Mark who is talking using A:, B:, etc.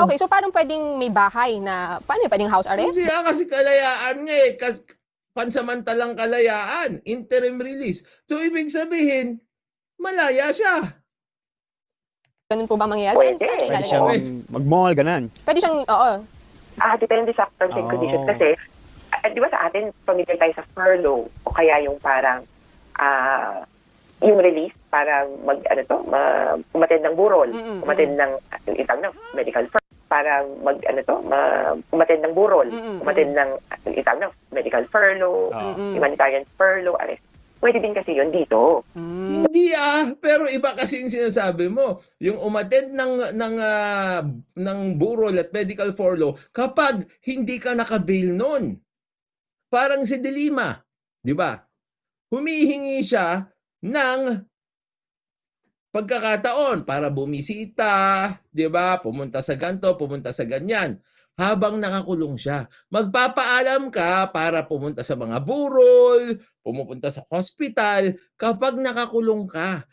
A: Okay, so parang pwedeng may bahay na, paano yun, pwedeng house arrest?
B: Hindi kasi kalayaan nga eh. Pansamantalang kalayaan, interim release. So ibig sabihin, malaya siya.
A: Ganun po ba mangyayari?
C: Pwede.
A: Saan siya
D: Pwede
A: ilalagay?
D: siyang mag-mall, ganun.
A: Pwede siyang, oo.
C: Depende sa terms and conditions. Kasi, di ba sa atin, familiar tayo sa furlough o kaya yung parang, yung release para umattend ng burol, umattend ng itang na medical furlough, para umattend ng burol, umattend ng itang na medical furlough, humanitarian furlough, arrest. Pwede din kasi yun dito.
B: Hindi pero iba kasi yung sinasabi mo. Yung umattend ng burol at medical furlough kapag hindi ka nakabail nun. Parang si De Lima, di ba? Humihingi siya ng pagkakataon para bumisita, di ba? Pumunta sa ganto, pumunta sa ganyan. Habang nakakulong siya, magpapaalam ka para pumunta sa mga burol, pumupunta sa hospital kapag nakakulong ka.